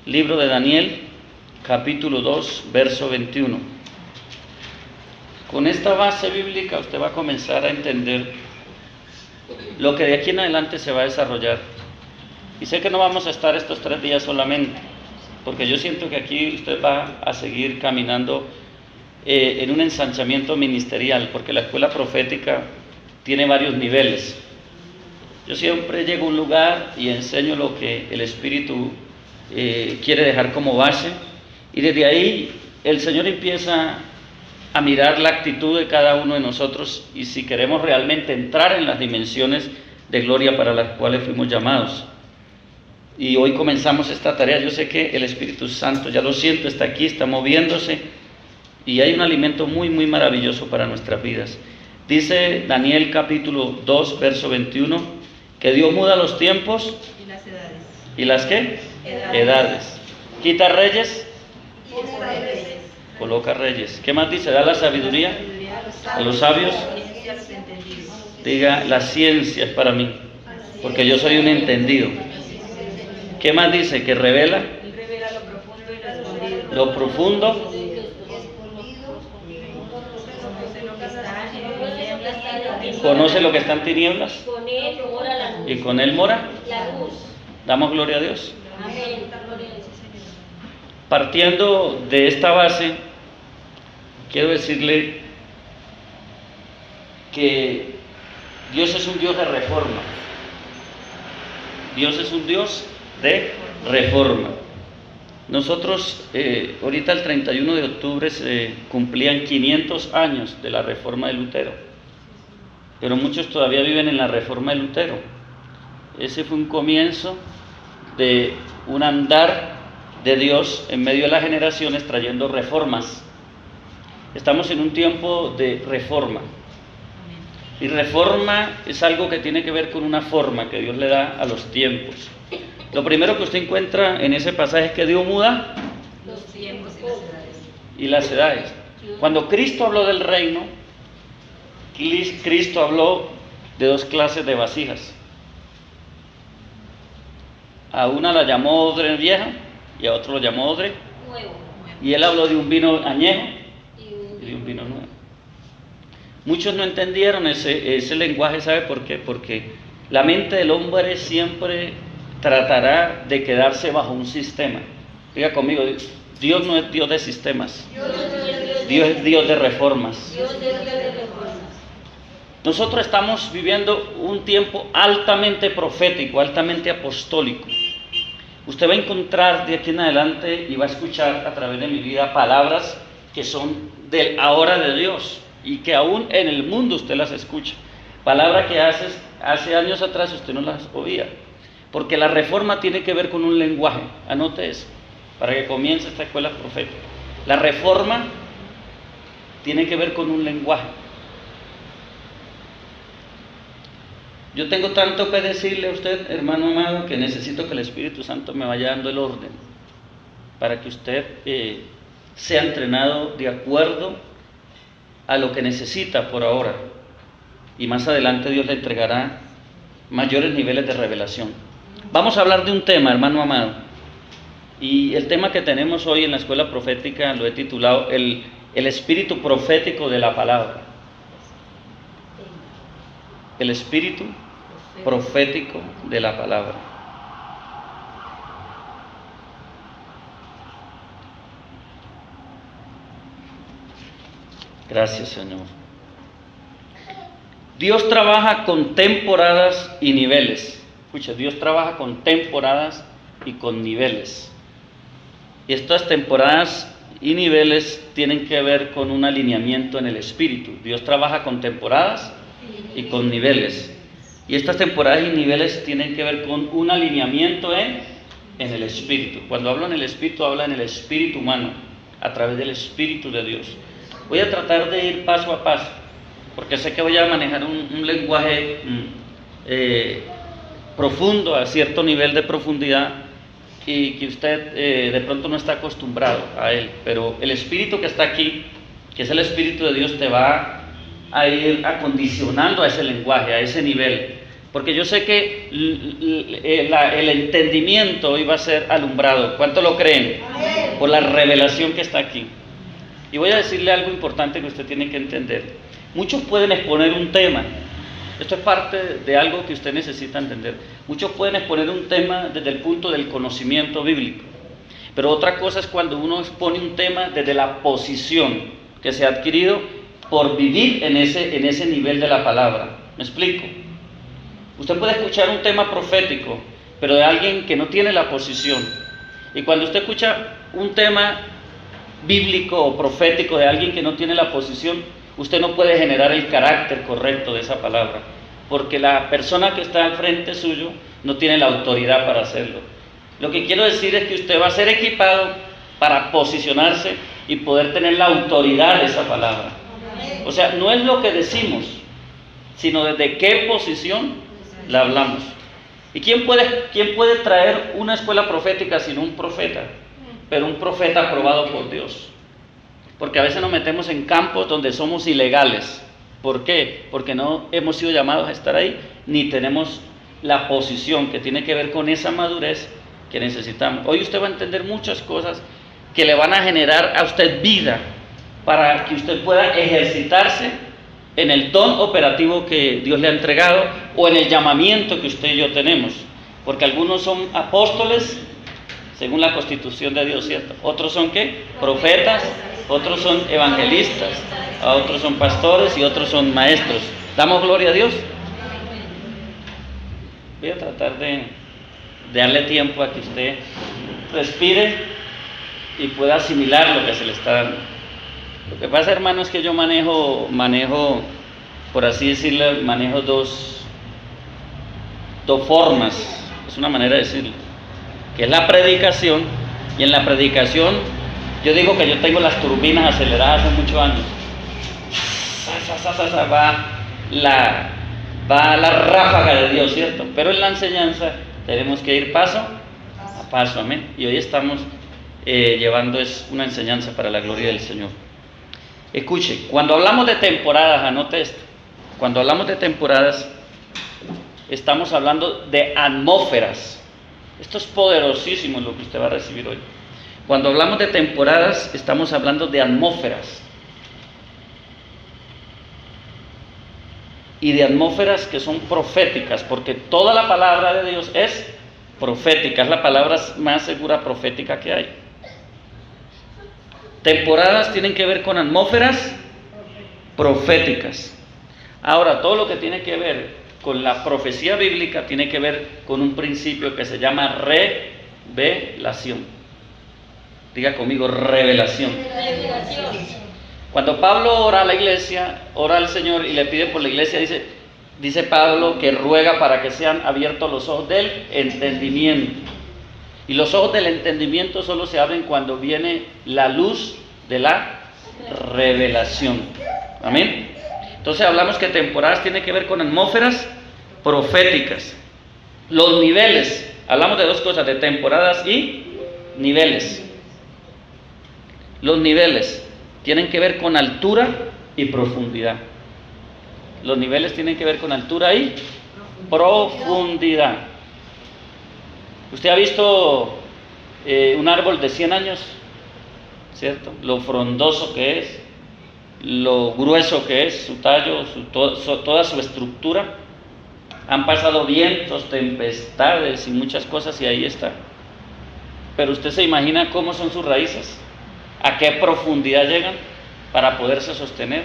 Libro de Daniel, capítulo 2, verso 21. Con esta base bíblica usted va a comenzar a entender lo que de aquí en adelante se va a desarrollar. Y sé que no vamos a estar estos 3 días solamente, porque yo siento que aquí usted va a seguir caminando en un ensanchamiento ministerial, porque la escuela profética tiene varios niveles. Yo siempre llego a un lugar y enseño lo que el Espíritu quiere dejar como base, y desde ahí el Señor empieza a mirar la actitud de cada uno de nosotros y si queremos realmente entrar en las dimensiones de gloria para las cuales fuimos llamados. Y hoy comenzamos esta tarea. Yo sé que el Espíritu Santo, ya lo siento, está aquí, está moviéndose, y hay un alimento muy, muy maravilloso para nuestras vidas. Dice Daniel capítulo 2, verso 21, que Dios muda los tiempos y las edades. ¿Y las qué? Edades. Quita reyes, coloca reyes. ¿Qué más dice? Da la sabiduría a los sabios. Diga, la ciencia es para mí, porque yo soy un entendido. ¿Qué más dice? Que revela lo profundo conoce lo que está en tinieblas y con él mora la luz. Damos gloria a Dios. Partiendo de esta base, quiero decirle que Dios es un Dios de reforma. Dios es un Dios de reforma. Nosotros, ahorita el 31 de octubre se cumplían 500 años de la reforma de Lutero, pero muchos todavía viven en la reforma de Lutero. Ese fue un comienzo de un andar de Dios en medio de las generaciones trayendo reformas. Estamos en un tiempo de reforma. Y reforma es algo que tiene que ver con una forma que Dios le da a los tiempos. Lo primero que usted encuentra en ese pasaje es que Dios muda los tiempos y las edades. Y las edades. Cuando Cristo habló del reino, Cristo habló de 2 clases de vasijas. A una la llamó odre vieja y a otro lo llamó odre nuevo. Y él habló de un vino añejo y de un vino nuevo. Muchos no entendieron ese lenguaje. ¿Sabe por qué? Porque la mente del hombre siempre tratará de quedarse bajo un sistema. Diga conmigo, Dios no es Dios de sistemas. Dios es Dios de reformas. Nosotros estamos viviendo un tiempo altamente profético, altamente apostólico. Usted va a encontrar de aquí en adelante y va a escuchar a través de mi vida palabras que son del ahora de Dios y que aún en el mundo usted las escucha. Palabras que hace años atrás usted no las oía. Porque la reforma tiene que ver con un lenguaje. Anote eso, para que comience esta escuela profética. La reforma tiene que ver con un lenguaje. Yo tengo tanto que decirle a usted, hermano amado, que necesito que el Espíritu Santo me vaya dando el orden para que usted sea entrenado de acuerdo a lo que necesita por ahora. Y más adelante Dios le entregará mayores niveles de revelación. Vamos a hablar de un tema, hermano amado. Y el tema que tenemos hoy en la escuela profética lo he titulado el espíritu profético de la palabra. El espíritu profético de la palabra. Gracias, Señor. Dios trabaja con temporadas y niveles. Escucha, Dios trabaja con temporadas y con niveles. Y estas temporadas y niveles tienen que ver con un alineamiento en el espíritu. Dios trabaja con temporadas y con niveles. Y estas temporadas y niveles tienen que ver con un alineamiento en el espíritu. Cuando hablo en el espíritu, habla en el espíritu humano, a través del espíritu de Dios. Voy a tratar de ir paso a paso, porque sé que voy a manejar un lenguaje profundo, a cierto nivel de profundidad, y que usted de pronto no está acostumbrado a él. Pero el espíritu que está aquí, que es el espíritu de Dios, te va a ir acondicionando a ese lenguaje, a ese nivel. Porque yo sé que el entendimiento hoy va a ser alumbrado. ¿Cuánto lo creen? Por la revelación que está aquí. Y voy a decirle algo importante que usted tiene que entender. Muchos pueden exponer un tema. Esto es parte de algo que usted necesita entender. Muchos pueden exponer un tema desde el punto del conocimiento bíblico. Pero otra cosa es cuando uno expone un tema desde la posición que se ha adquirido por vivir en ese nivel de la palabra. ¿Me explico? Usted puede escuchar un tema profético, pero de alguien que no tiene la posición. Y cuando usted escucha un tema bíblico o profético de alguien que no tiene la posición, usted no puede generar el carácter correcto de esa palabra, porque la persona que está al frente suyo no tiene la autoridad para hacerlo. Lo que quiero decir es que usted va a ser equipado para posicionarse y poder tener la autoridad de esa palabra. O sea, no es lo que decimos, sino desde qué posición la hablamos. ¿Y quién puede traer una escuela profética sino un profeta? Pero un profeta aprobado por Dios. Porque a veces nos metemos en campos donde somos ilegales. ¿Por qué? Porque no hemos sido llamados a estar ahí, ni tenemos la posición que tiene que ver con esa madurez que necesitamos. Hoy usted va a entender muchas cosas que le van a generar a usted vida para que usted pueda ejercitarse en el don operativo que Dios le ha entregado o en el llamamiento que usted y yo tenemos. Porque algunos son apóstoles según la constitución de Dios, ¿cierto? Otros son ¿qué? Profetas, otros son evangelistas, otros son pastores y otros son maestros. ¿Damos gloria a Dios? Voy a tratar de darle tiempo a que usted respire y pueda asimilar lo que se le está dando. Lo que pasa, hermano, es que yo manejo, por así decirlo, manejo dos formas, es una manera de decirlo, que es la predicación, y en la predicación yo digo que yo tengo las turbinas aceleradas hace muchos años. Va la ráfaga de Dios, ¿cierto? Pero en la enseñanza tenemos que ir paso a paso, amén. Y hoy estamos llevando una enseñanza para la gloria del Señor. Escuche, cuando hablamos de temporadas, anote esto, cuando hablamos de temporadas, estamos hablando de atmósferas. Esto es poderosísimo lo que usted va a recibir hoy. Cuando hablamos de temporadas, estamos hablando de atmósferas. Y de atmósferas que son proféticas, porque toda la palabra de Dios es profética, es la palabra más segura profética que hay. Temporadas tienen que ver con atmósferas proféticas. Ahora, todo lo que tiene que ver con la profecía bíblica tiene que ver con un principio que se llama revelación. Diga conmigo, revelación. Cuando Pablo ora a la iglesia, ora al Señor y le pide por la iglesia, dice Pablo que ruega para que sean abiertos los ojos del entendimiento. Y los ojos del entendimiento solo se abren cuando viene la luz de la revelación. Amén. Entonces hablamos que temporadas tiene que ver con atmósferas proféticas. Los niveles, hablamos de dos cosas, de temporadas y niveles. Los niveles tienen que ver con altura y profundidad. Los niveles tienen que ver con altura y profundidad. ¿Usted ha visto un árbol de 100 años? ¿Cierto? Lo frondoso que es, lo grueso que es, su tallo, toda su estructura. Han pasado vientos, tempestades y muchas cosas y ahí está. Pero usted se imagina cómo son sus raíces, a qué profundidad llegan para poderse sostener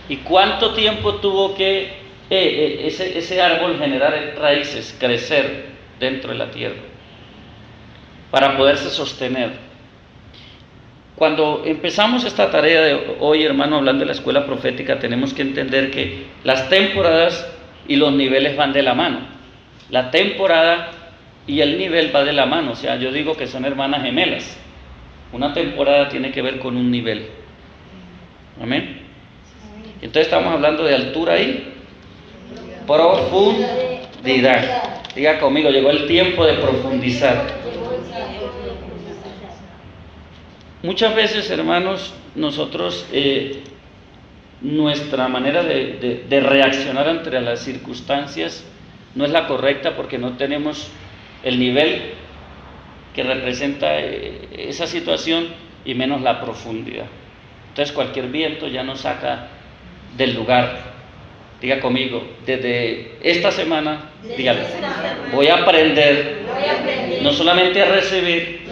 y cuánto tiempo tuvo que ese árbol generar raíces, crecer dentro de la tierra para poderse sostener. Cuando empezamos esta tarea de hoy, hermano, hablando de la escuela profética, tenemos que entender que las temporadas y los niveles van de la mano. La temporada y el nivel va de la mano, o sea, yo digo que son hermanas gemelas. Una temporada tiene que ver con un nivel. Amén. Entonces estamos hablando de altura y profundidad. Diga conmigo, llegó el tiempo de profundizar. Muchas veces, hermanos, nosotros, nuestra manera de reaccionar ante las circunstancias no es la correcta porque no tenemos el nivel que representa esa situación y menos la profundidad. Entonces cualquier viento ya nos saca del lugar. Diga conmigo, desde esta semana, dígale, voy a aprender no solamente a recibir,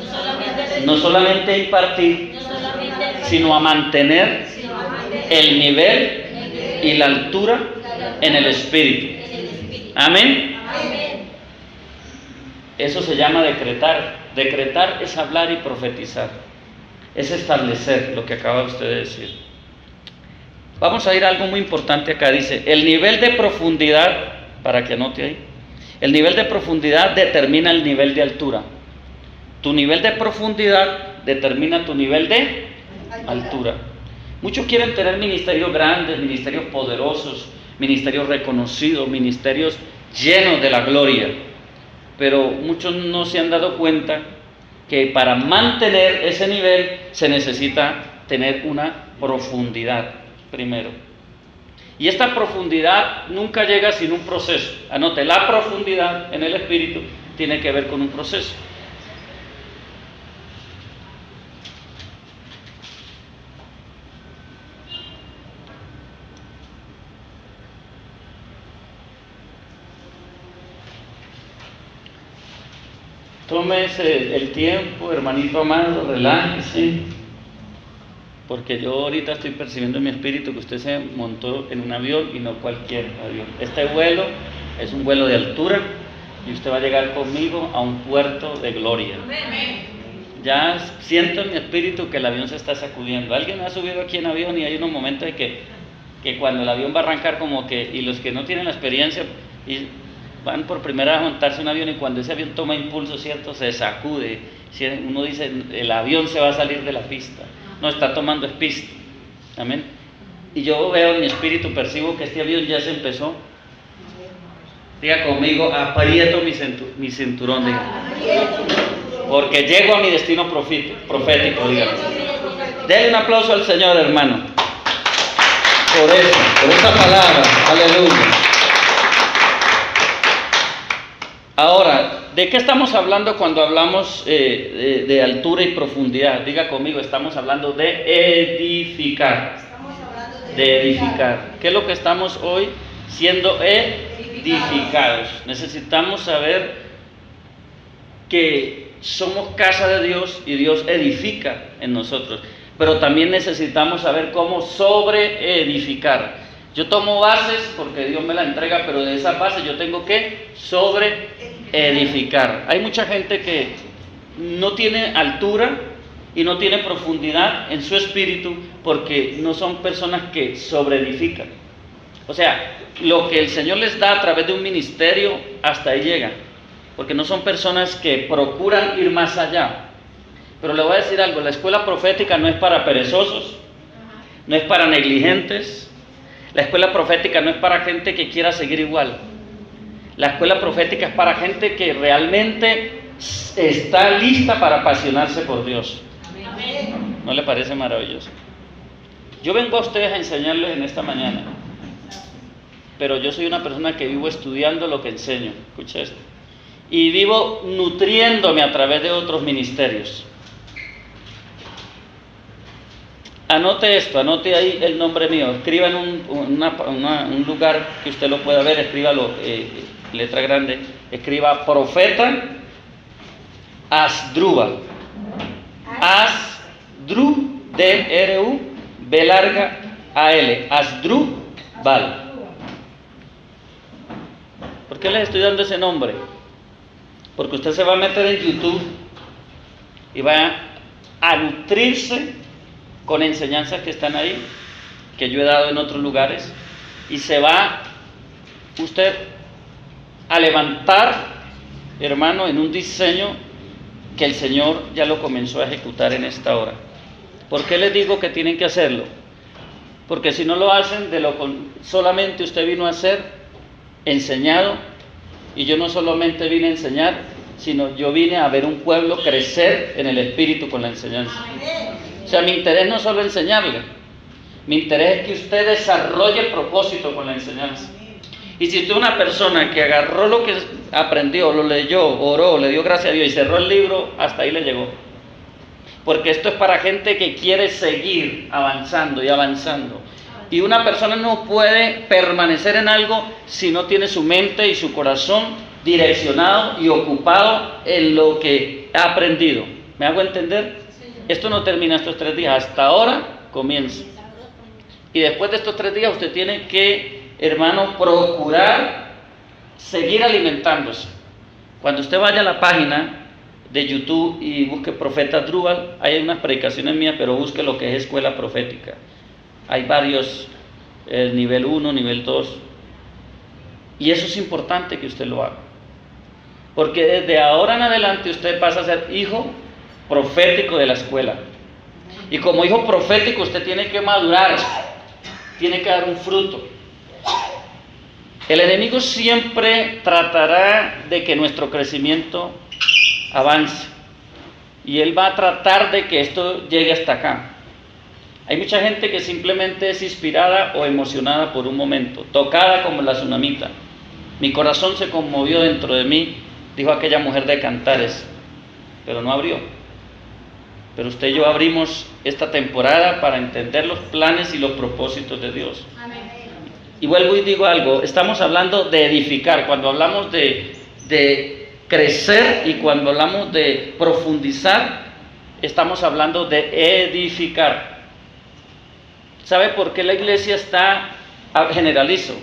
no solamente a impartir, sino a mantener el nivel y la altura en el espíritu. Amén. Eso se llama decretar. Decretar es hablar y profetizar. Es establecer lo que acaba usted de decir. Vamos a ir a algo muy importante acá. Dice, el nivel de profundidad, para que anote ahí, el nivel de profundidad determina el nivel de altura. Tu nivel de profundidad determina tu nivel de altura. Muchos quieren tener ministerios grandes, ministerios poderosos, ministerios reconocidos, ministerios llenos de la gloria. Pero muchos no se han dado cuenta que para mantener ese nivel se necesita tener una profundidad primero. Y esta profundidad nunca llega sin un proceso. Anote, la profundidad en el espíritu tiene que ver con un proceso. Tómese el tiempo, hermanito amado, relájese, porque yo ahorita estoy percibiendo en mi espíritu que usted se montó en un avión y no cualquier avión. Este vuelo es un vuelo de altura y usted va a llegar conmigo a un puerto de gloria. Ya siento en mi espíritu que el avión se está sacudiendo. Alguien ha subido aquí en avión y hay unos momentos de que cuando el avión va a arrancar como que, y los que no tienen la experiencia y van por primera vez a montarse un avión y cuando ese avión toma impulso, ¿cierto? Se sacude. Uno dice, el avión se va a salir de la pista. No, está tomando pista. Amén. Y yo veo en mi espíritu, percibo que este avión ya se empezó. Diga conmigo, aprieto mi cinturón, diga. Porque llego a mi destino profético, diga. Denle un aplauso al Señor, hermano. Por eso, por esa palabra. Aleluya. Ahora, ¿de qué estamos hablando cuando hablamos de altura y profundidad? Diga conmigo, estamos hablando de edificar. De edificar. ¿Qué es lo que estamos hoy siendo edificados? Necesitamos saber que somos casa de Dios y Dios edifica en nosotros. Pero también necesitamos saber cómo sobre edificar. Yo tomo bases porque Dios me la entrega, pero de esas bases yo tengo que sobre edificar. Hay mucha gente que no tiene altura y no tiene profundidad en su espíritu porque no son personas que sobre edifican. O sea, lo que el Señor les da a través de un ministerio, hasta ahí llega. Porque no son personas que procuran ir más allá. Pero le voy a decir algo, la escuela profética no es para perezosos, no es para negligentes. La escuela profética no es para gente que quiera seguir igual. La escuela profética es para gente que realmente está lista para apasionarse por Dios. ¿No le parece maravilloso? Yo vengo a ustedes a enseñarles en esta mañana, pero yo soy una persona que vivo estudiando lo que enseño. Escucha esto. Y vivo nutriéndome a través de otros ministerios. Anote esto, anote ahí el nombre mío, escriba en un lugar que usted lo pueda ver, escríbalo, letra grande, escriba profeta Asdrúbal. Asdru, D-R-U, B larga, A-L, Asdrúbal. ¿Por qué les estoy dando ese nombre? Porque usted se va a meter en YouTube y va a nutrirse con enseñanzas que están ahí, que yo he dado en otros lugares, y se va usted a levantar, hermano, en un diseño que el Señor ya lo comenzó a ejecutar en esta hora. ¿Por qué les digo que tienen que hacerlo? Porque si no lo hacen, solamente usted vino a ser enseñado, y yo no solamente vine a enseñar, sino yo vine a ver un pueblo crecer en el espíritu con la enseñanza. O sea, mi interés no es solo enseñarle, mi interés es que usted desarrolle el propósito con la enseñanza. Y si usted es una persona que agarró lo que aprendió, lo leyó, oró, le dio gracias a Dios y cerró el libro, hasta ahí le llegó. Porque esto es para gente que quiere seguir avanzando y avanzando. Y una persona no puede permanecer en algo si no tiene su mente y su corazón direccionado y ocupado en lo que ha aprendido. ¿Me hago entender? Esto no termina estos 3 días, hasta ahora comienza. Y después de estos 3 días usted tiene que, hermano, procurar seguir alimentándose. Cuando usted vaya a la página de YouTube y busque Profeta Drubal, hay unas predicaciones mías, pero busque lo que es escuela profética. Hay varios, nivel 1, nivel 2. Y eso es importante que usted lo haga. Porque desde ahora en adelante usted pasa a ser hijo profético de la escuela. Y como hijo profético usted tiene que madurar, tiene que dar un fruto. El enemigo siempre tratará de que nuestro crecimiento avance. Y él va a tratar de que esto llegue hasta acá. Hay mucha gente que simplemente es inspirada o emocionada por un momento, tocada como la tsunamita. Mi corazón se conmovió dentro de mí, dijo aquella mujer de Cantares, pero no abrió. Pero usted y yo abrimos esta temporada para entender los planes y los propósitos de Dios. Amén. Y vuelvo y digo algo, estamos hablando de edificar, cuando hablamos de crecer y cuando hablamos de profundizar, estamos hablando de edificar. ¿Sabe por qué la iglesia está, generalizo,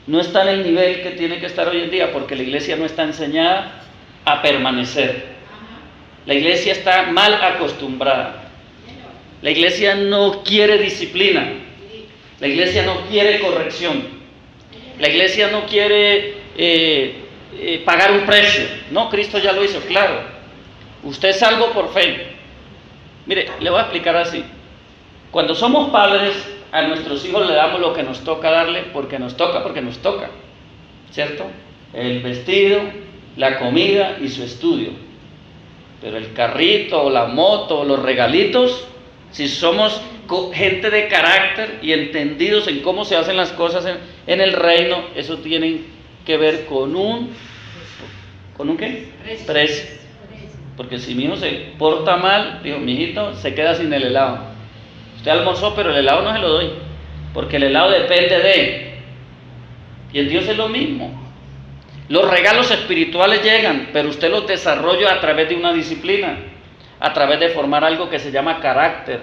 no está en el nivel que tiene que estar hoy en día? Porque la iglesia no está enseñada a permanecer. La iglesia está mal acostumbrada. La iglesia no quiere disciplina. La iglesia no quiere corrección. La iglesia no quiere pagar un precio. No, Cristo ya lo hizo, claro. Usted es salvo por fe. Mire, le voy a explicar así. Cuando somos padres, a nuestros hijos le damos lo que nos toca darle porque nos toca, ¿cierto? El vestido, la comida y su estudio. Pero el carrito, o la moto, o los regalitos, si somos gente de carácter y entendidos en cómo se hacen las cosas en el reino, eso tiene que ver con un ¿qué? Precio. Porque si mi hijo se porta mal, digo, mi hijito se queda sin el helado. Usted almorzó, pero el helado no se lo doy, porque el helado depende de. Y en Dios es lo mismo. Los regalos espirituales llegan, pero usted los desarrolla a través de una disciplina, a través de formar algo que se llama carácter.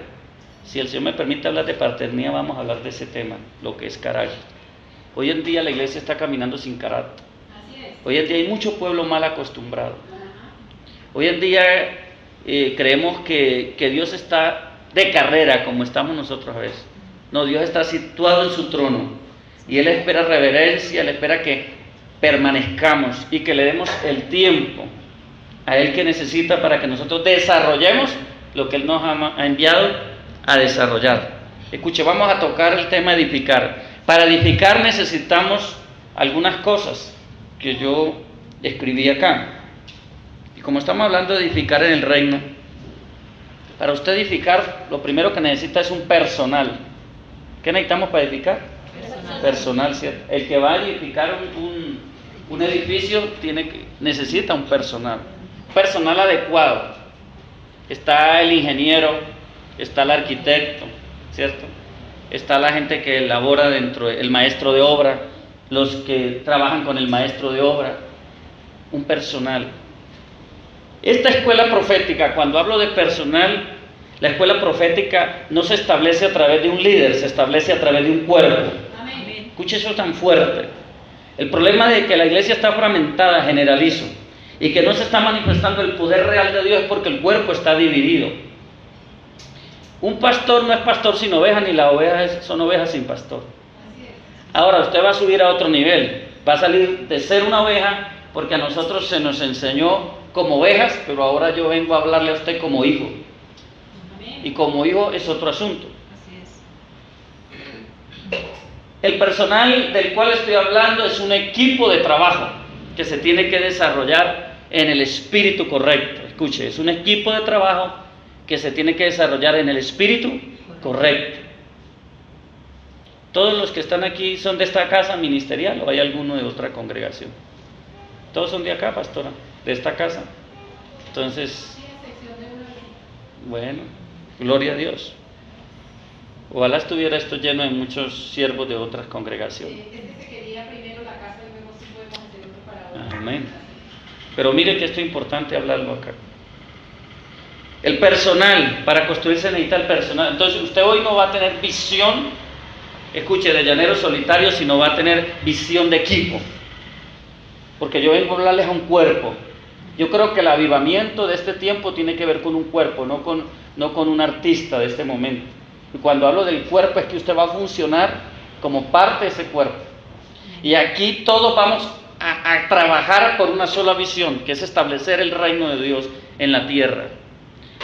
Si el Señor me permite hablar de paternidad, vamos a hablar de ese tema, lo que es carácter. Hoy en día la iglesia está caminando sin carácter. Hoy en día hay mucho pueblo mal acostumbrado. Hoy en día creemos que Dios está de carrera, como estamos nosotros a veces. No, Dios está situado en su trono y Él espera reverencia, Él espera que permanezcamos y que le demos el tiempo a Él que necesita para que nosotros desarrollemos lo que Él nos ha enviado a desarrollar. Escuche, vamos a tocar el tema de edificar. Para edificar necesitamos algunas cosas que yo escribí acá. Y como estamos hablando de edificar en el reino, para usted edificar, lo primero que necesita es un personal. ¿Qué necesitamos para edificar? Personal, ¿cierto? El que va a edificar un edificio necesita un personal adecuado. Está el ingeniero, está el arquitecto, ¿cierto? Está la gente que elabora el maestro de obra, los que trabajan con el maestro de obra, un personal. Esta escuela profética, cuando hablo de personal, la escuela profética no se establece a través de un líder, se establece a través de un cuerpo. Amén. Escuche eso tan fuerte. El problema de que la iglesia está fragmentada, generalizo, y que no se está manifestando el poder real de Dios es porque el cuerpo está dividido. Un pastor no es pastor sin ovejas, ni las ovejas son ovejas sin pastor. Ahora usted va a subir a otro nivel, va a salir de ser una oveja, porque a nosotros se nos enseñó como ovejas, pero ahora yo vengo a hablarle a usted como hijo. Y como hijo es otro asunto. El personal del cual estoy hablando es un equipo de trabajo que se tiene que desarrollar en el espíritu correcto. Escuche, es un equipo de trabajo que se tiene que desarrollar en el espíritu correcto. ¿Todos los que están aquí son de esta casa ministerial o hay alguno de otra congregación? Todos son de acá, pastora, de esta casa. Entonces, bueno, gloria a Dios. Ojalá estuviera esto lleno de muchos siervos de otras congregaciones. Amén. Pero mire que esto es importante hablarlo acá. El personal, para construirse necesita el personal. Entonces usted hoy no va a tener visión, escuche, de llanero solitario, sino va a tener visión de equipo. Porque yo vengo a hablarles a un cuerpo. Yo creo que el avivamiento de este tiempo tiene que ver con un cuerpo, no con un artista de este momento. Y cuando hablo del cuerpo es que usted va a funcionar como parte de ese cuerpo. Y aquí todos vamos a trabajar por una sola visión, que es establecer el reino de Dios en la tierra.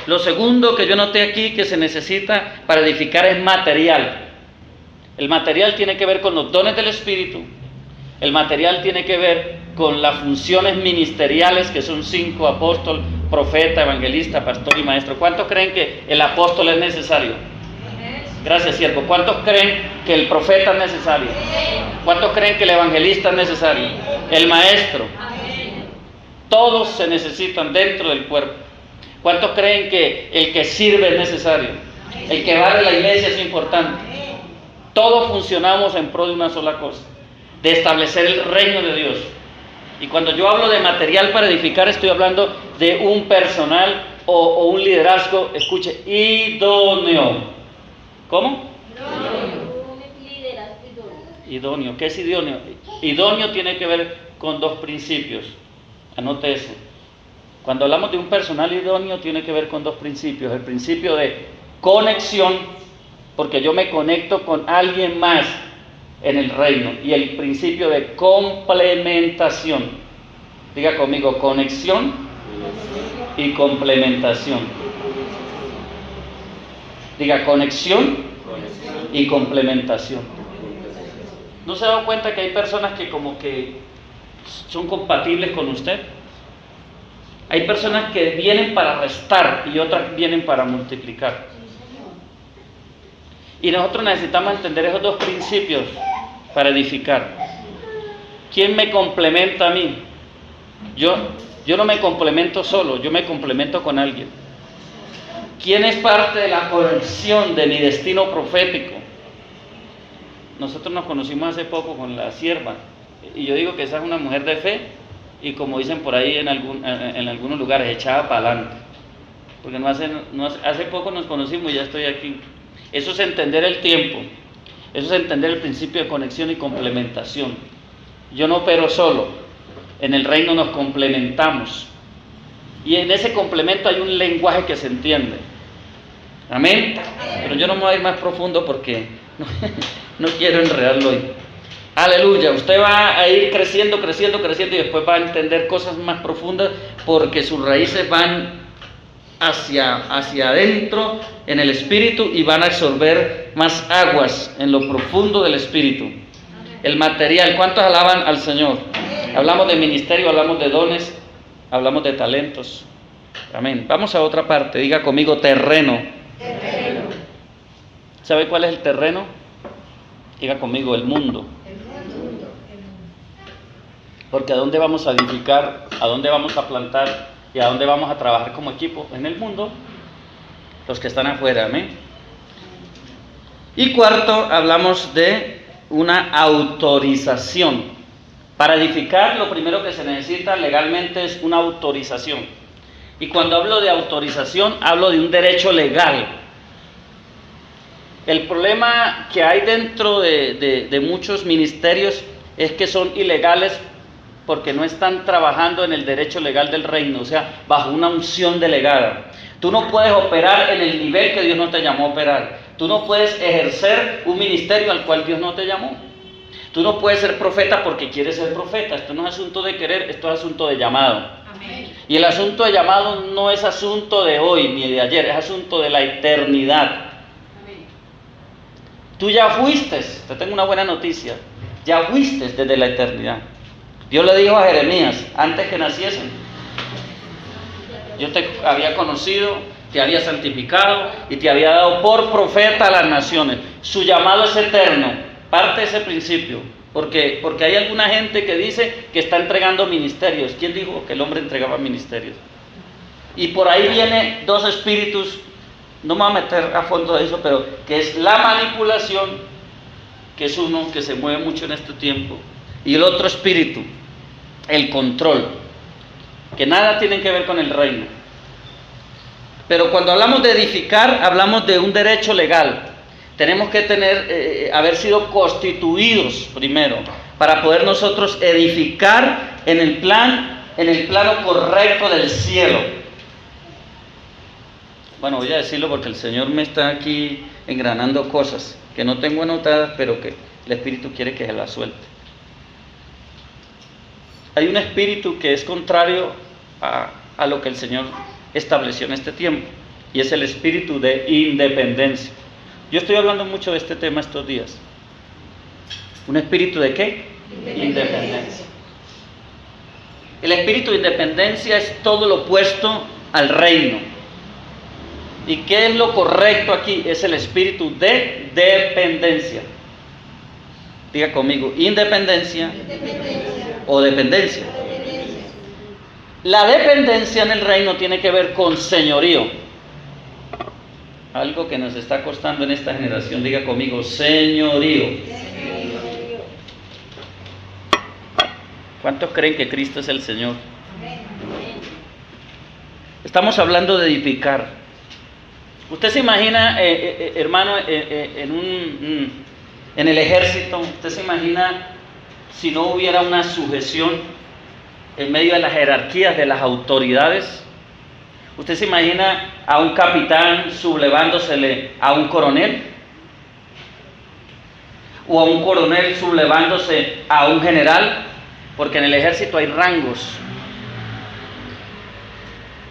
Lo segundo que yo noté aquí que se necesita para edificar es material. El material tiene que ver con los dones del Espíritu. El material tiene que ver con las funciones ministeriales, que son 5: apóstol, profeta, evangelista, pastor y maestro. ¿Cuántos creen que el apóstol es necesario? Gracias, siervo. ¿Cuántos creen que el profeta es necesario? ¿Cuántos creen que el evangelista es necesario? El maestro. Todos se necesitan dentro del cuerpo. ¿Cuántos creen que el que sirve es necesario? El que barre la iglesia es importante. Todos funcionamos en pro de una sola cosa, de establecer el reino de Dios. Y cuando yo hablo de material para edificar, estoy hablando de un personal o un liderazgo, escuche, idóneo. ¿Cómo? Idóneo. ¿Qué es idóneo? Idóneo tiene que ver con dos principios. Anote eso. Cuando hablamos de un personal idóneo, tiene que ver con dos principios. El principio de conexión, porque yo me conecto con alguien más en el reino. Y el principio de complementación. Diga conmigo, conexión y complementación. Diga, conexión y complementación. ¿No se ha dado cuenta que hay personas que como que son compatibles con usted? Hay personas que vienen para restar y otras vienen para multiplicar. Y nosotros necesitamos entender esos dos principios para edificar. ¿Quién me complementa a mí? Yo no me complemento solo, yo me complemento con alguien. ¿Quién es parte de la conexión de mi destino profético? Nosotros nos conocimos hace poco con la sierva, y yo digo que esa es una mujer de fe, y como dicen por ahí en algunos lugares, echada para adelante. Porque hace poco nos conocimos y ya estoy aquí. Eso es entender el tiempo, eso es entender el principio de conexión y complementación. Yo no opero solo, en el reino nos complementamos. Y en ese complemento hay un lenguaje que se entiende. Amén. Pero yo no me voy a ir más profundo porque no quiero enredarlo hoy. Aleluya. Usted va a ir creciendo y después va a entender cosas más profundas porque sus raíces van hacia adentro en el espíritu y van a absorber más aguas en lo profundo del espíritu. El material. ¿Cuántos alaban al Señor? Hablamos de ministerio, hablamos de dones, hablamos de talentos. Amén. Vamos a otra parte. Diga conmigo terreno. Terreno. ¿Sabe cuál es el terreno? Diga conmigo el mundo. Porque ¿a dónde vamos a edificar? ¿A dónde vamos a plantar? ¿Y a dónde vamos a trabajar como equipo? En el mundo. Los que están afuera. Amén. Y cuarto, hablamos de una autorización. Para edificar, lo primero que se necesita legalmente es una autorización. Y cuando hablo de autorización, hablo de un derecho legal. El problema que hay dentro de muchos ministerios es que son ilegales porque no están trabajando en el derecho legal del reino, o sea, bajo una unción delegada. Tú no puedes operar en el nivel que Dios no te llamó a operar. Tú no puedes ejercer un ministerio al cual Dios no te llamó. Tú no puedes ser profeta porque quieres ser profeta. Esto no es asunto de querer, esto es asunto de llamado. Amén. Y el asunto de llamado no es asunto de hoy ni de ayer, es asunto de la eternidad. Amén. Tú ya fuiste, te tengo una buena noticia, ya fuiste desde la eternidad. Dios le dijo a Jeremías, antes que naciesen, yo te había conocido, te había santificado y te había dado por profeta a las naciones. Su llamado es eterno. parte ese principio, porque hay alguna gente que dice que está entregando ministerios. ¿Quién dijo que el hombre entregaba ministerios? Y por ahí viene dos espíritus, no me voy a meter a fondo de eso, pero que es la manipulación, que es uno que se mueve mucho en este tiempo, y el otro espíritu, el control, que nada tienen que ver con el reino. Pero cuando hablamos de edificar, hablamos de un derecho legal. Tenemos que haber sido constituidos primero para poder nosotros edificar en el plano correcto del cielo. Bueno, voy a decirlo porque el Señor me está aquí engranando cosas que no tengo anotadas, pero que el Espíritu quiere que se las suelte. Hay un espíritu que es contrario a lo que el Señor estableció en este tiempo, y es el espíritu de independencia. Yo estoy hablando mucho de este tema estos días. ¿Un espíritu de qué? Independencia. El espíritu de independencia es todo lo opuesto al reino. ¿Y qué es lo correcto aquí? Es el espíritu de dependencia. Diga conmigo, independencia o dependencia. La dependencia en el reino tiene que ver con señorío. Algo que nos está costando en esta generación. Diga conmigo, señorío. ¿Cuántos creen que Cristo es el Señor? Estamos hablando de edificar. Usted se imagina, hermano, en el ejército, usted se imagina si no hubiera una sujeción en medio de las jerarquías de las autoridades. ¿Usted se imagina a un capitán sublevándosele a un coronel? ¿O a un coronel sublevándose a un general? Porque en el ejército hay rangos.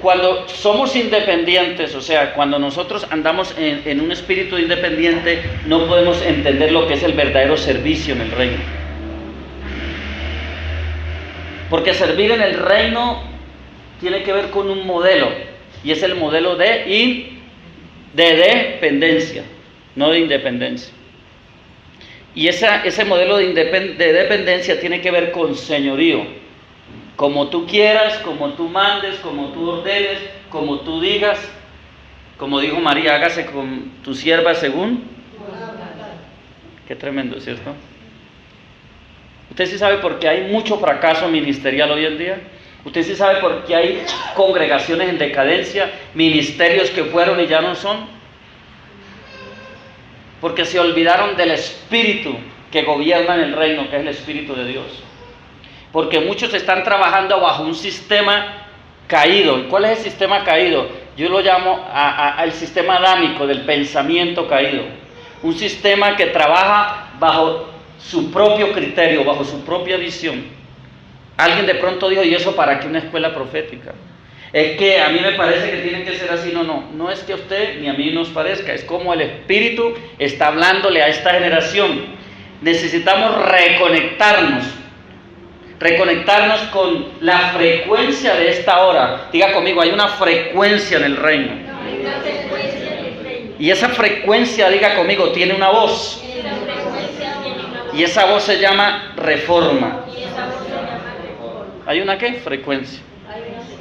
Cuando somos independientes, o sea, cuando nosotros andamos en un espíritu independiente, no podemos entender lo que es el verdadero servicio en el reino. Porque servir en el reino tiene que ver con un modelo. Y es el modelo de dependencia, no de independencia. Y ese modelo de dependencia tiene que ver con señorío. Como tú quieras, como tú mandes, como tú ordenes, como tú digas. Como dijo María, hágase con tu sierva según. Qué tremendo, ¿cierto? ¿Usted sí sabe por qué hay mucho fracaso ministerial hoy en día? ¿Usted sí sabe por qué hay congregaciones en decadencia, ministerios que fueron y ya no son? Porque se olvidaron del espíritu que gobierna en el reino, que es el Espíritu de Dios. Porque muchos están trabajando bajo un sistema caído. ¿Y cuál es el sistema caído? Yo lo llamo el sistema adámico del pensamiento caído. Un sistema que trabaja bajo su propio criterio, bajo su propia visión. Alguien de pronto dijo, ¿y eso para qué una escuela profética? Es que a mí me parece que tiene que ser así. No es que a usted ni a mí nos parezca, es como el Espíritu está hablándole a esta generación. Necesitamos reconectarnos con la frecuencia de esta hora. Diga conmigo, hay una frecuencia en el reino. Y esa frecuencia, diga conmigo, tiene una voz. Y esa voz se llama reforma. ¿Hay una qué? Frecuencia.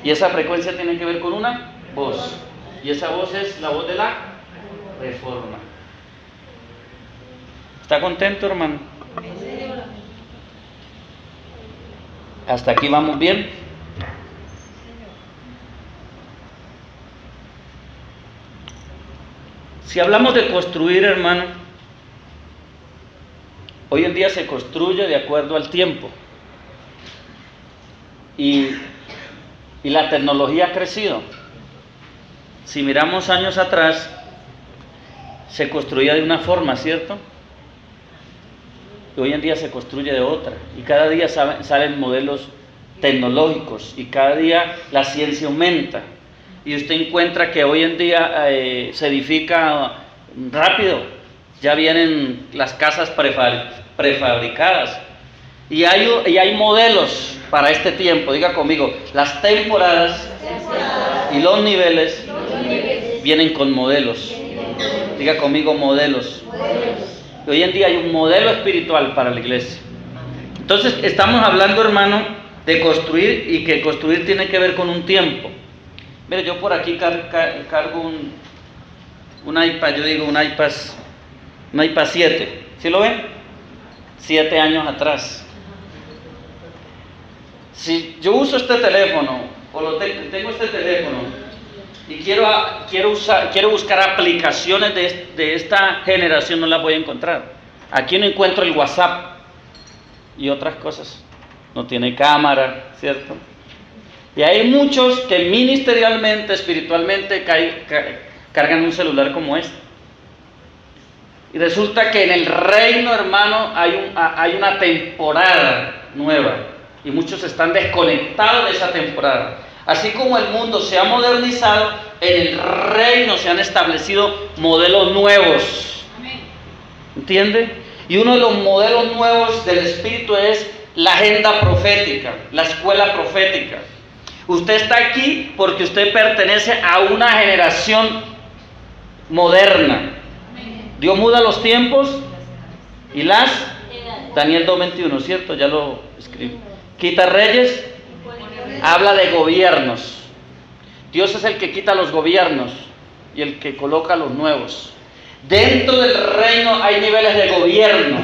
Y esa frecuencia tiene que ver con una voz. Y esa voz es la voz de la reforma. ¿Está contento, hermano? ¿Hasta aquí vamos bien? Si hablamos de construir, hermano, hoy en día se construye de acuerdo al tiempo. Y la tecnología ha crecido. Si miramos años atrás, se construía de una forma, ¿cierto? Y hoy en día se construye de otra. Y cada día salen modelos tecnológicos. Y cada día la ciencia aumenta. Y usted encuentra que hoy en día se edifica rápido. Ya vienen las casas prefabricadas. Y hay modelos para este tiempo. Diga conmigo, las temporadas y los niveles vienen con modelos. Diga conmigo, modelos. Y hoy en día hay un modelo espiritual para la iglesia. Entonces estamos hablando, hermano, de construir, y que construir tiene que ver con un tiempo. Mire, yo por aquí cargo un iPad, yo digo un iPad 7. ¿Sí lo ven? 7 años atrás. Si yo uso este teléfono, o tengo este teléfono, y quiero buscar aplicaciones de esta generación, no las voy a encontrar. Aquí no encuentro el WhatsApp y otras cosas. No tiene cámara, ¿cierto? Y hay muchos que ministerialmente, espiritualmente, cargan un celular como este. Y resulta que en el reino, hermano, hay una temporada nueva. Y muchos están desconectados de esa temporada. Así como el mundo se ha modernizado, en el reino se han establecido modelos nuevos. ¿Entiende? Y uno de los modelos nuevos del Espíritu es la agenda profética, la escuela profética. Usted está aquí porque usted pertenece a una generación moderna. Dios muda los tiempos y las... Daniel 2:21, ¿cierto? Ya lo escribí. Quita reyes, habla de gobiernos. Dios es el que quita los gobiernos y el que coloca los nuevos. Dentro del reino hay niveles de gobierno.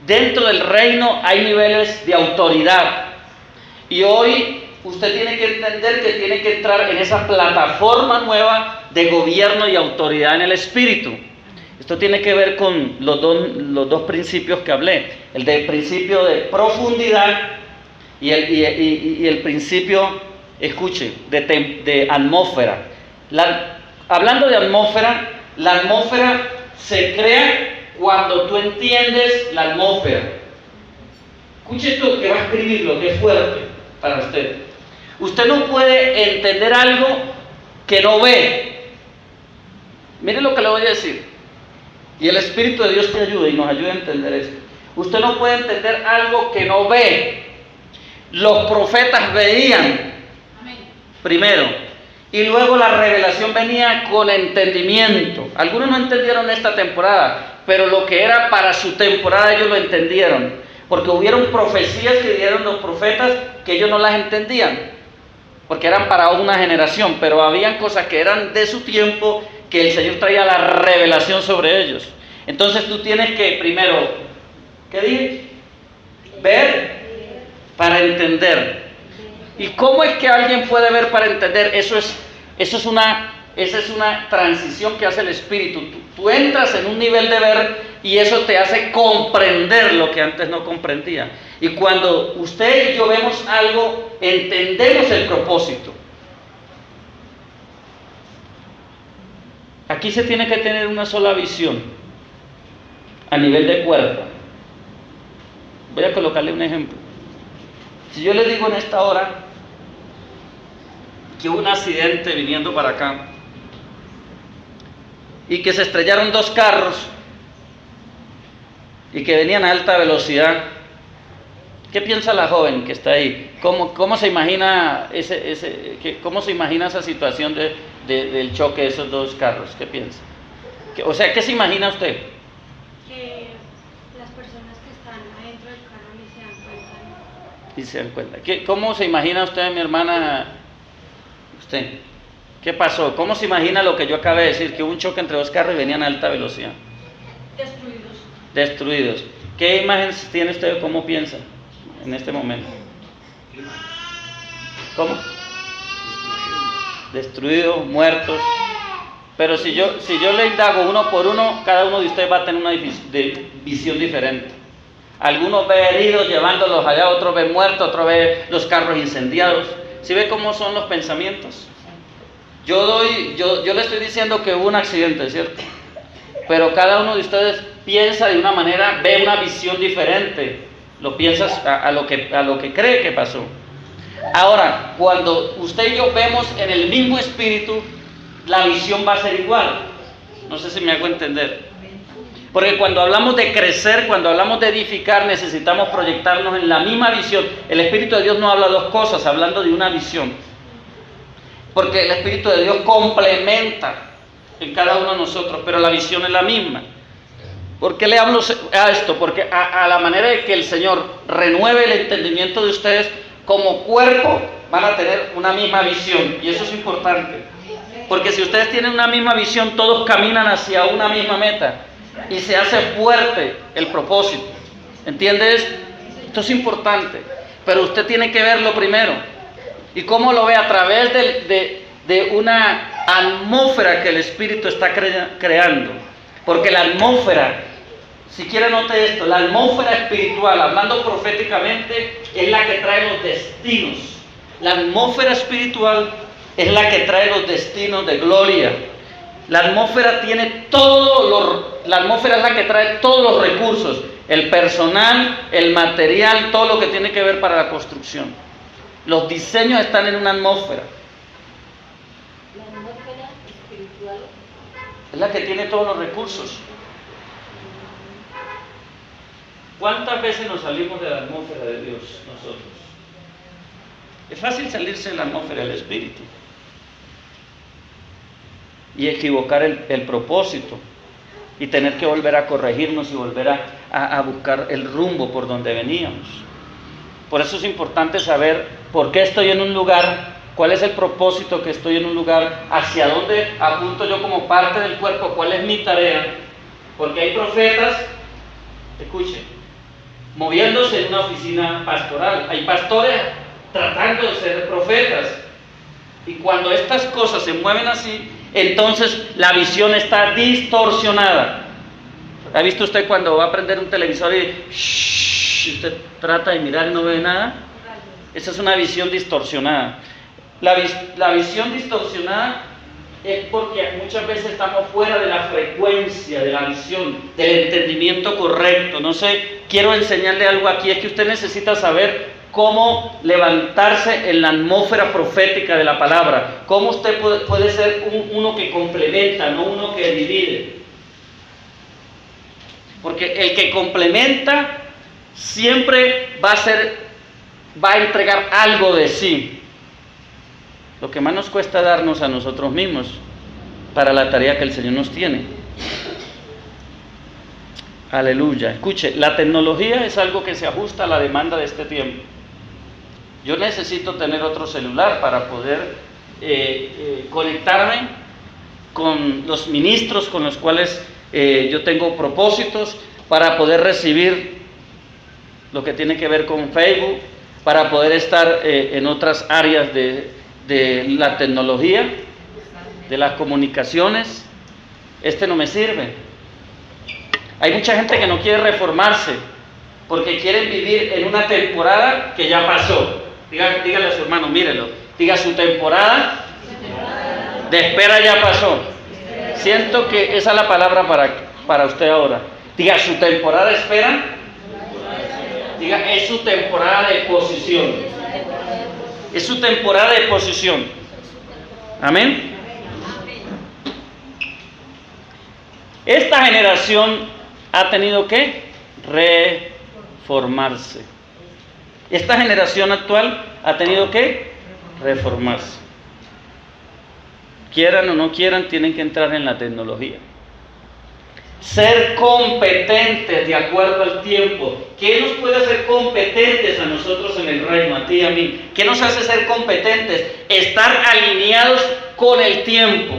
Dentro del reino hay niveles de autoridad. Y hoy usted tiene que entender que tiene que entrar en esa plataforma nueva de gobierno y autoridad en el Espíritu. Esto tiene que ver con los dos principios que hablé. El del principio de profundidad y el principio, escuche, de atmósfera. Hablando de atmósfera, la atmósfera se crea cuando tú entiendes la atmósfera. Escuche esto que va a escribirlo, que es fuerte para usted. Usted no puede entender algo que no ve. Mire lo que le voy a decir. Y el Espíritu de Dios te ayude y nos ayude a entender esto. Usted no puede entender algo que no ve. Los profetas veían primero, y luego la revelación venía con entendimiento. Algunos no entendieron esta temporada, pero lo que era para su temporada ellos lo entendieron, porque hubieron profecías que dieron los profetas que ellos no las entendían, porque eran para una generación, pero habían cosas que eran de su tiempo que el Señor traía la revelación sobre ellos. Entonces tú tienes que primero, ¿qué dije? Ver para entender. ¿Y cómo es que alguien puede ver para entender? Esa es una transición que hace el Espíritu. Tú entras en un nivel de ver y eso te hace comprender lo que antes no comprendía. Y cuando usted y yo vemos algo, entendemos el propósito. Aquí se tiene que tener una sola visión a nivel de cuerpo. Voy a colocarle un ejemplo. Si yo le digo en esta hora que hubo un accidente viniendo para acá y que se estrellaron 2 carros y que venían a alta velocidad, ¿qué piensa la joven que está ahí? ¿Cómo se imagina cómo se imagina esa situación del choque de esos 2 carros? ¿Qué piensa? O sea, ¿qué se imagina usted? Que las personas que están adentro del carro ni se dan cuenta. Y se dan cuenta. ¿Cómo se imagina usted, mi hermana? Usted, ¿qué pasó? ¿Cómo se imagina lo que yo acabé de decir? Que hubo un choque entre 2 carros y venían a alta velocidad. Destruidos. ¿Qué imagen tiene usted? ¿Cómo piensa en este momento? ¿Cómo? Destruidos, muertos. Pero si yo le indago uno por uno, cada uno de ustedes va a tener una visión diferente. Algunos ven heridos llevándolos allá, otros ven muertos, otros ven los carros incendiados. ¿Sí ve cómo son los pensamientos? Yo le estoy diciendo que hubo un accidente, ¿cierto? Pero cada uno de ustedes piensa de una manera, ve una visión diferente. Lo piensas a lo que cree que pasó. Ahora, cuando usted y yo vemos en el mismo espíritu, la visión va a ser igual. No sé si me hago entender. Porque cuando hablamos de crecer, cuando hablamos de edificar, necesitamos proyectarnos en la misma visión. El Espíritu de Dios no habla 2 cosas, hablando de una visión. Porque el Espíritu de Dios complementa en cada uno de nosotros, pero la visión es la misma. ¿Por qué le hablo a esto? Porque a la manera de que el Señor renueve el entendimiento de ustedes, como cuerpo van a tener una misma visión, y eso es importante. Porque si ustedes tienen una misma visión, todos caminan hacia una misma meta y se hace fuerte el propósito. ¿Entiendes? Esto es importante, pero usted tiene que verlo primero. ¿Y cómo lo ve? A través de una atmósfera que el Espíritu está creando. Porque la atmósfera, si quiere note esto, la atmósfera espiritual, hablando proféticamente, es la que trae los destinos. La atmósfera espiritual es la que trae los destinos de gloria. La atmósfera tiene la atmósfera es la que trae todos los recursos, el personal, el material, todo lo que tiene que ver para la construcción. Los diseños están en una atmósfera. La atmósfera espiritual Es la que tiene todos los recursos. ¿Cuántas veces nos salimos de la atmósfera de Dios nosotros? Es fácil salirse de la atmósfera del Espíritu y equivocar el propósito y tener que volver a corregirnos y volver a buscar el rumbo por donde veníamos. Por eso es importante saber por qué estoy en un lugar, cuál es el propósito que estoy en un lugar, hacia dónde apunto yo como parte del cuerpo, cuál es mi tarea. Porque hay profetas, escuchen, moviéndose en una oficina pastoral, hay pastores tratando de ser profetas, y cuando estas cosas se mueven así, entonces la visión está distorsionada. ¿Ha visto usted cuando va a prender un televisor y usted trata de mirar y no ve nada? Esa es una visión distorsionada. La visión distorsionada es porque muchas veces estamos fuera de la frecuencia de la visión, del entendimiento correcto. No sé, quiero enseñarle algo aquí, es que usted necesita saber cómo levantarse en la atmósfera profética de la palabra, cómo usted puede ser uno que complementa, no uno que divide. Porque el que complementa siempre va a entregar algo de sí. Lo que más nos cuesta darnos a nosotros mismos para la tarea que el Señor nos tiene. Aleluya. Escuche, la tecnología es algo que se ajusta a la demanda de este tiempo. Yo necesito tener otro celular para poder conectarme con los ministros con los cuales yo tengo propósitos, para poder recibir lo que tiene que ver con Facebook, para poder estar en otras áreas de la tecnología, de las comunicaciones. Este no me sirve. Hay mucha gente que no quiere reformarse porque quieren vivir en una temporada que ya pasó. Dígale a su hermano, mírelo. Diga, su temporada de espera ya pasó. Siento que esa es la palabra para usted ahora. Diga, su temporada de espera. Diga, es su temporada de posición. Es su temporada de posición. Amén. Esta generación ha tenido que reformarse. Esta generación actual ha tenido que reformarse. Quieran o no quieran, tienen que entrar en la tecnología. Ser competentes de acuerdo al tiempo. ¿Qué nos puede hacer competentes a nosotros en el reino, a ti y a mí? ¿Qué nos hace ser competentes? Estar alineados con el tiempo.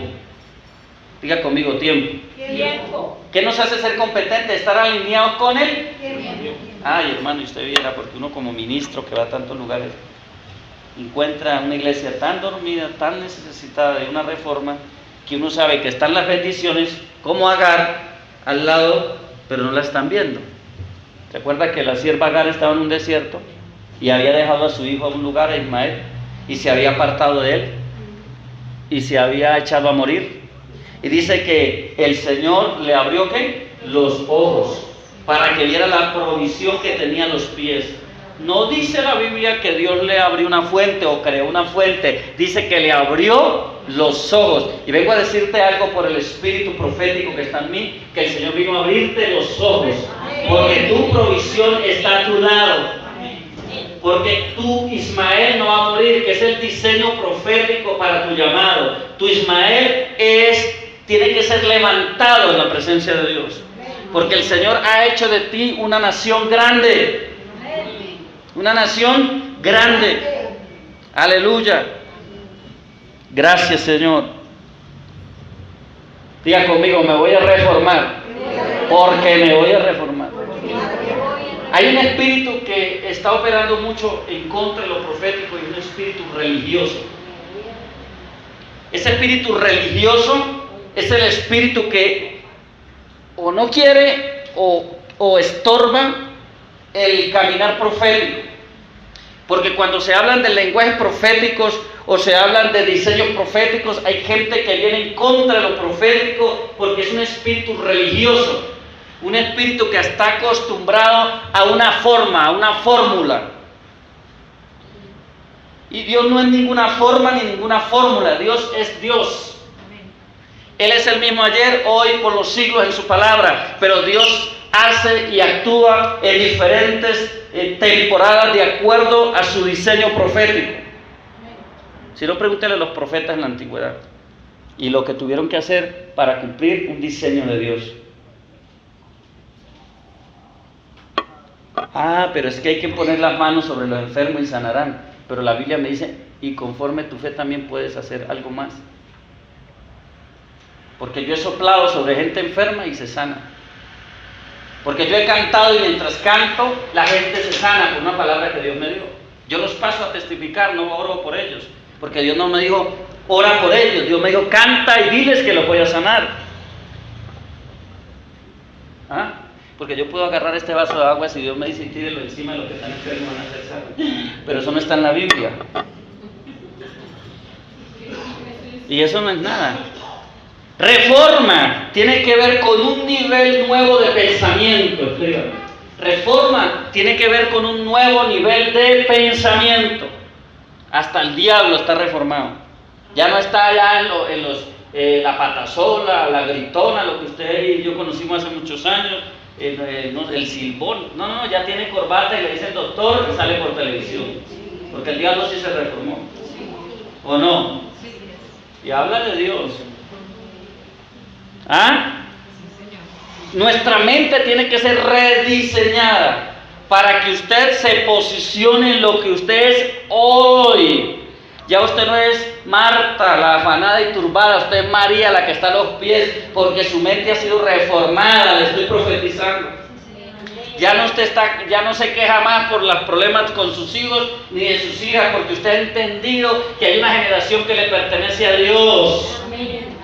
Diga conmigo, tiempo. tiempo. ¿Qué nos hace ser competentes? Estar alineados con el tiempo. Ay, hermano, y usted viera, porque uno como ministro que va a tantos lugares encuentra una iglesia tan dormida, tan necesitada de una reforma, que uno sabe que están las bendiciones como Agar al lado, pero no la están viendo. ¿Se acuerda que la sierva Agar estaba en un desierto y había dejado a su hijo en un lugar, a Ismael, y se había apartado de él y se había echado a morir? Y dice que el Señor le abrió ¿qué? Los ojos para que viera la provisión que tenía a los pies. No dice la Biblia que Dios le abrió una fuente o creó una fuente, dice que le abrió los ojos. Y vengo a decirte algo por el espíritu profético que está en mí, que el Señor vino a abrirte los ojos, porque tu provisión está a tu lado, porque tu Ismael no va a morir, que es el diseño profético para tu llamado. Tu Ismael tiene que ser levantado en la presencia de Dios. Porque el Señor ha hecho de ti una nación grande. Una nación grande. Aleluya. Gracias, Señor. Diga conmigo, me voy a reformar. Porque me voy a reformar. Hay un espíritu que está operando mucho en contra de lo profético y un espíritu religioso. Ese espíritu religioso es el espíritu que o no quiere o estorba el caminar profético. Porque cuando se hablan de lenguajes proféticos o se hablan de diseños proféticos, hay gente que viene en contra de lo profético porque es un espíritu religioso. Un espíritu que está acostumbrado a una forma, a una fórmula. Y Dios no es ninguna forma ni ninguna fórmula. Dios es Dios. Él es el mismo ayer, hoy, por los siglos en su palabra. Pero Dios hace y actúa en diferentes temporadas de acuerdo a su diseño profético. Si no, pregúntale a los profetas en la antigüedad. Y lo que tuvieron que hacer para cumplir un diseño de Dios. Pero es que hay que poner las manos sobre los enfermos y sanarán. Pero la Biblia me dice, y conforme tu fe también puedes hacer algo más. Porque yo he soplado sobre gente enferma y se sana. Porque yo he cantado y mientras canto, la gente se sana por una palabra que Dios me dio. Yo los paso a testificar, no oro por ellos. Porque Dios no me dijo, ora por ellos. Dios me dijo, canta y diles que los voy a sanar. Porque yo puedo agarrar este vaso de agua si Dios me dice, tírelo encima de los que están enfermos, van a ser sanos. Pero eso no está en la Biblia. Y eso no es nada. Reforma tiene que ver con un nivel nuevo de pensamiento. Escríbame. Reforma tiene que ver con un nuevo nivel de pensamiento. Hasta el diablo está reformado. Ya no está allá la patasola, la gritona, lo que usted y yo conocimos hace muchos años, el silbón. No, ya tiene corbata y le dice el doctor y sale por televisión. Porque el diablo sí se reformó. ¿O no? Y habla de Dios. Nuestra mente tiene que ser rediseñada para que usted se posicione en lo que usted es hoy. Ya usted no es Marta, la afanada y turbada, usted es María, la que está a los pies, porque su mente ha sido reformada, le estoy profetizando. Ya no se queja más por los problemas con sus hijos ni de sus hijas, porque usted ha entendido que hay una generación que le pertenece a Dios.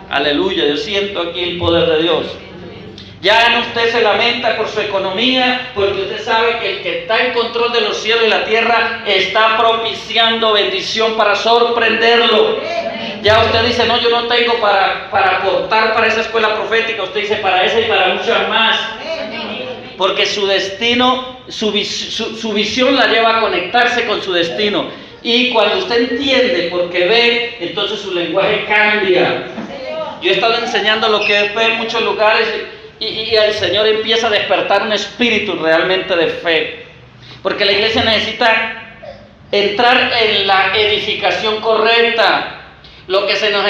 Aleluya, yo siento aquí el poder de Dios. Ya no usted se lamenta por su economía, porque usted sabe que el que está en control de los cielos y la tierra está propiciando bendición para sorprenderlo. Ya usted dice, no, yo no tengo para aportar para esa escuela profética. Usted dice, para esa y para muchas más. Porque su destino, su visión la lleva a conectarse con su destino. Y cuando usted entiende, porque ve, entonces su lenguaje cambia. Yo he estado enseñando lo que es fe en muchos lugares y el Señor empieza a despertar un espíritu realmente de fe. Porque la iglesia necesita entrar en la edificación correcta. Lo que nos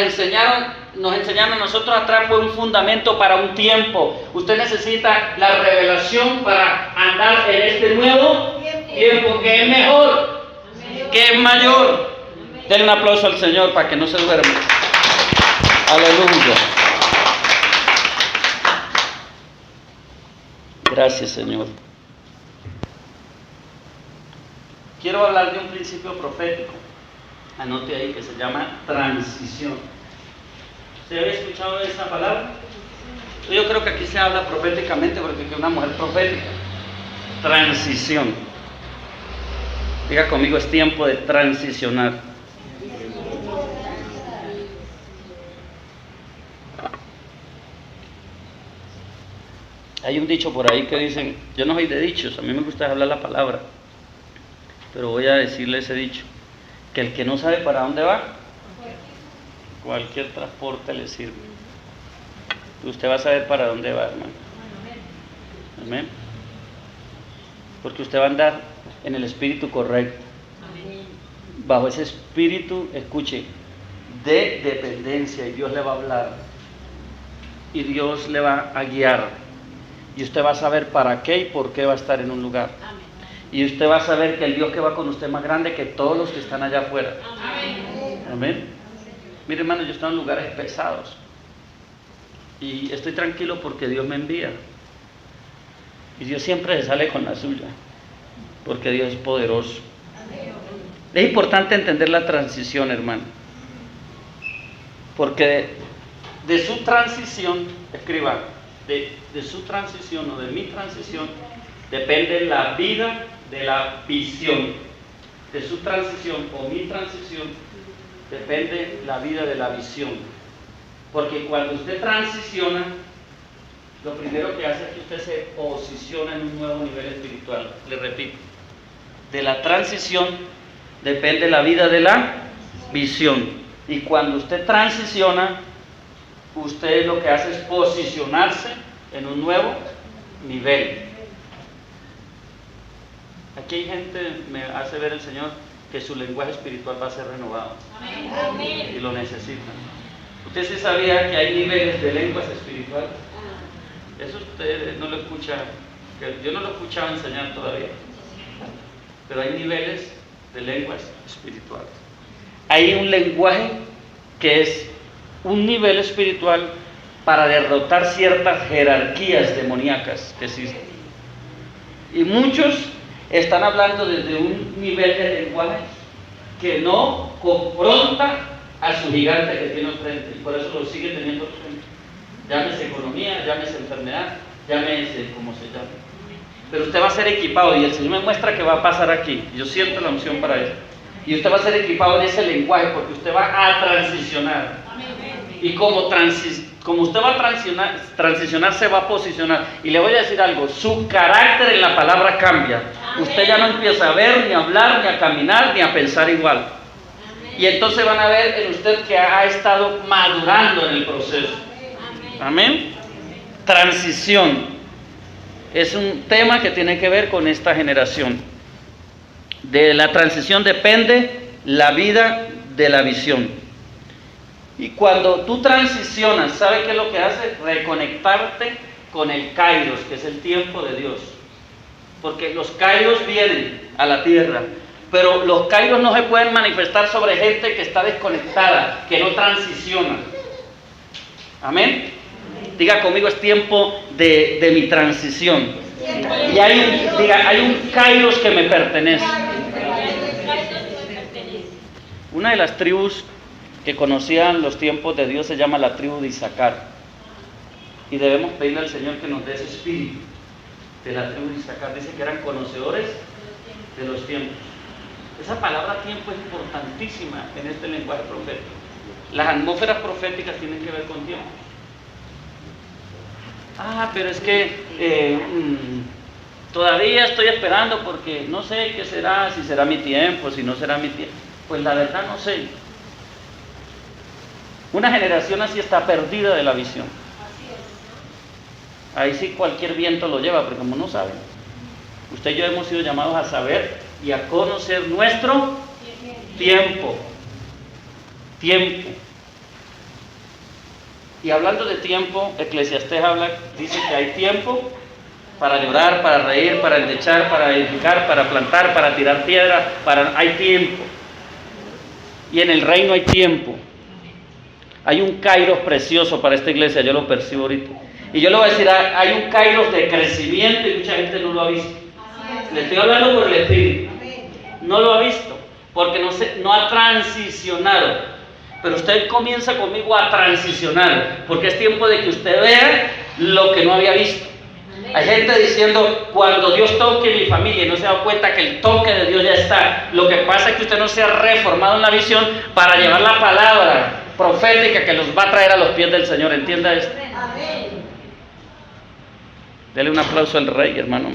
enseñaron a nosotros atrás fue un fundamento para un tiempo. Usted necesita la revelación para andar en este nuevo tiempo que es mejor, que es mayor. Denle un aplauso al Señor para que no se duerma. Aleluya. Gracias, Señor. Quiero hablar de un principio profético. Anote ahí, que se llama transición. ¿Usted había escuchado de esa palabra? Yo creo que aquí se habla proféticamente porque es una mujer profética. Transición. Diga conmigo, es tiempo de transicionar. Hay un dicho por ahí que dicen, yo no soy de dichos, a mí me gusta hablar la palabra, pero voy a decirle ese dicho, que el que no sabe para dónde va, cualquier transporte le sirve. Usted va a saber para dónde va, hermano. Amén. Porque usted va a andar en el espíritu correcto. Bajo ese espíritu, escuche, de dependencia, y Dios le va a hablar. Y Dios le va a guiar. Y usted va a saber para qué y por qué va a estar en un lugar. Y usted va a saber que el Dios que va con usted es más grande que todos los que están allá afuera. Amén. Mire, hermano, yo estoy en lugares pesados. Y estoy tranquilo porque Dios me envía. Y Dios siempre se sale con la suya. Porque Dios es poderoso. Es importante entender la transición, hermano. Porque de su transición, escriba, de su transición o de mi transición, depende la vida de la visión. De su transición o mi transición, depende la vida de la visión. Porque cuando usted transiciona, lo primero que hace es que usted se posiciona en un nuevo nivel espiritual. Le repito, de la transición depende la vida de la visión. Y cuando usted transiciona, usted lo que hace es posicionarse en un nuevo nivel. Aquí hay gente, me hace ver el Señor, que su lenguaje espiritual va a ser renovado. Amén. Y lo necesitan. ¿Usted sí sabía que hay niveles de lenguas espirituales? Eso usted no lo escucha, yo no lo he escuchado enseñar todavía. Pero hay niveles de lenguas espirituales. Hay un lenguaje que es un nivel espiritual para derrotar ciertas jerarquías demoníacas que existen. Y muchos están hablando desde un nivel de lenguaje que no confronta a su gigante que tiene al frente, y por eso lo sigue teniendo al frente. Llámese economía, llámese enfermedad, llámese como se llame. Pero usted va a ser equipado, y el Señor me muestra que va a pasar aquí. Yo siento la unción para eso. Y usted va a ser equipado en ese lenguaje porque usted va a transicionar. Y como usted va a transicionar, se va a posicionar. Y le voy a decir algo, su carácter en la palabra cambia. Usted ya no empieza a ver, ni a hablar, ni a caminar, ni a pensar igual. Y entonces van a ver en usted que ha estado madurando en el proceso. Amén. Transición. Es un tema que tiene que ver con esta generación. De la transición depende la vida de la visión. Y cuando tú transicionas, ¿sabes qué es lo que hace? Reconectarte con el Kairos, que es el tiempo de Dios. Porque los Kairos vienen a la tierra, pero los Kairos no se pueden manifestar sobre gente que está desconectada, que no transiciona. Amén. Diga conmigo, es tiempo de mi transición. Y hay un Kairos que me pertenece. Una de las tribus que conocían los tiempos de Dios se llama la tribu de Isaacar. Y debemos pedirle al Señor que nos dé ese espíritu de la tribu de Isaacar. Dice que eran conocedores de los tiempos. Esa palabra tiempo es importantísima en este lenguaje profético. Las atmósferas proféticas tienen que ver con tiempo. Pero es que todavía estoy esperando porque no sé qué será, si será mi tiempo, si no será mi tiempo. Pues la verdad no sé. Una generación así está perdida de la visión. Ahí sí cualquier viento lo lleva, pero como no saben. Usted y yo hemos sido llamados a saber y a conocer nuestro tiempo. Tiempo. Y hablando de tiempo, Eclesiastés dice que hay tiempo para llorar, para reír, para endechar, para edificar, para plantar, para tirar piedra, hay tiempo. Y en el reino hay tiempo. Hay un kairos precioso para esta iglesia, yo lo percibo ahorita. Y yo le voy a decir, hay un kairos de crecimiento y mucha gente no lo ha visto. Le estoy hablando por el Espíritu. No lo ha visto, porque no ha transicionado. Pero usted comienza conmigo a transicionar, porque es tiempo de que usted vea lo que no había visto. Hay gente diciendo, cuando Dios toque mi familia, y no se da cuenta que el toque de Dios ya está. Lo que pasa es que usted no se ha reformado en la visión para llevar la palabra profética que los va a traer a los pies del Señor. ¿Entienda esto? Dele un aplauso al Rey, hermano.